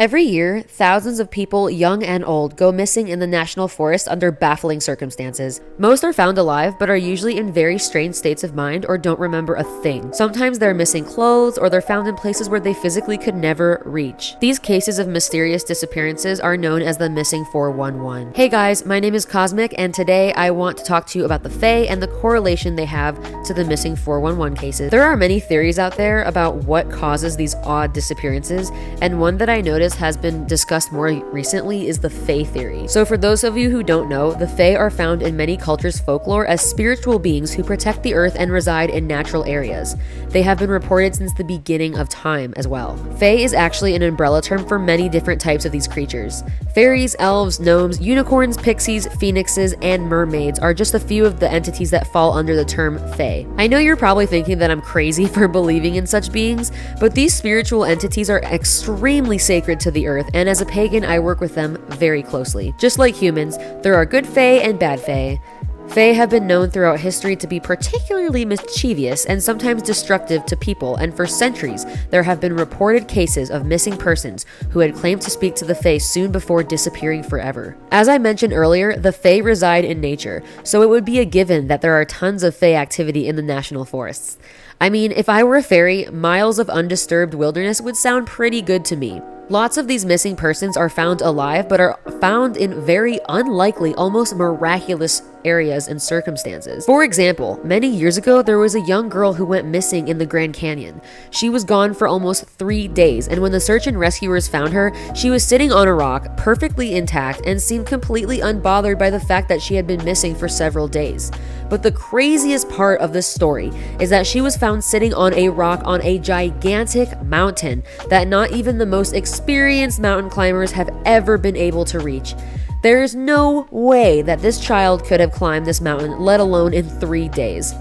Every year, thousands of people, young and old, go missing in the national forest under baffling circumstances. Most are found alive, but are usually in very strange states of mind or don't remember a thing. Sometimes they're missing clothes, or they're found in places where they physically could never reach. These cases of mysterious disappearances are known as the Missing 411. Hey guys, my name is Cosmic, and today I want to talk to you about the FAE and the correlation they have to the Missing 411 cases. There are many theories out there about what causes these odd disappearances, and one that I noticed has been discussed more recently is the FAE theory. So for those of you who don't know, the FAE are found in many cultures' folklore as spiritual beings who protect the earth and reside in natural areas. They have been reported since the beginning of time as well. FAE is actually an umbrella term for many different types of these creatures. Fairies, elves, gnomes, unicorns, pixies, phoenixes, and mermaids are just a few of the entities that fall under the term FAE. I know you're probably thinking that I'm crazy for believing in such beings, but these spiritual entities are extremely sacred to the earth, and as a pagan, I work with them very closely. Just like humans, there are good FAE and bad FAE. FAE have been known throughout history to be particularly mischievous and sometimes destructive to people, and for centuries, there have been reported cases of missing persons who had claimed to speak to the FAE soon before disappearing forever. As I mentioned earlier, the FAE reside in nature, so it would be a given that there are tons of FAE activity in the national forests. I mean, if I were a fairy, miles of undisturbed wilderness would sound pretty good to me. Lots of these missing persons are found alive, but are found in very unlikely, almost miraculous areas and circumstances. For example, many years ago, there was a young girl who went missing in the Grand Canyon. She was gone for almost 3 days, and when the search and rescuers found her, she was sitting on a rock, perfectly intact, and seemed completely unbothered by the fact that she had been missing for several days. But the craziest part of this story is that she was found sitting on a rock on a gigantic mountain that not even the most experienced mountain climbers have ever been able to reach. There is no way that this child could have climbed this mountain, let alone in 3 days.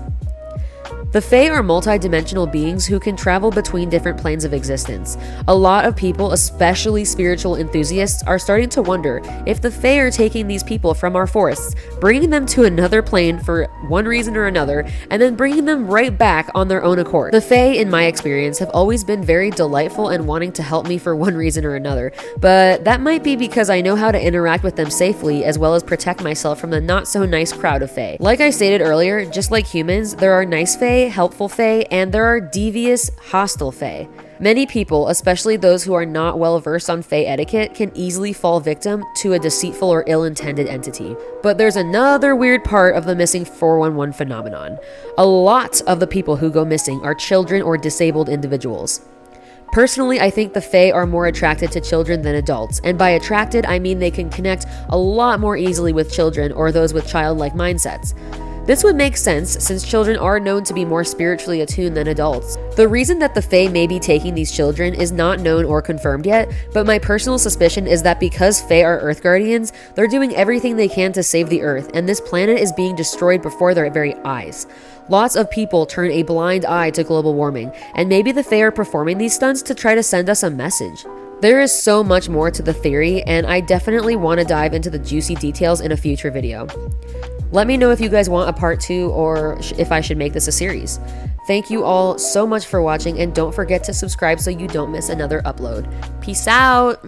The FAE are multi-dimensional beings who can travel between different planes of existence. A lot of people, especially spiritual enthusiasts, are starting to wonder if the FAE are taking these people from our forests, bringing them to another plane for one reason or another, and then bringing them right back on their own accord. The FAE, in my experience, have always been very delightful and wanting to help me for one reason or another, but that might be because I know how to interact with them safely as well as protect myself from the not-so-nice crowd of FAE. Like I stated earlier, just like humans, there are nice FAE, helpful FAE, and there are devious, hostile FAE. Many people, especially those who are not well versed on FAE etiquette, can easily fall victim to a deceitful or ill-intended entity. But there's another weird part of the Missing 411 phenomenon. A lot of the people who go missing are children or disabled individuals. Personally, I think the FAE are more attracted to children than adults, and by attracted, I mean they can connect a lot more easily with children or those with childlike mindsets. This would make sense since children are known to be more spiritually attuned than adults. The reason that the FAE may be taking these children is not known or confirmed yet, but my personal suspicion is that because FAE are Earth Guardians, they're doing everything they can to save the Earth, and this planet is being destroyed before their very eyes. Lots of people turn a blind eye to global warming, and maybe the FAE are performing these stunts to try to send us a message. There is so much more to the theory, and I definitely want to dive into the juicy details in a future video. Let me know if you guys want a part 2 or if I should make this a series. Thank you all so much for watching, and don't forget to subscribe so you don't miss another upload. Peace out!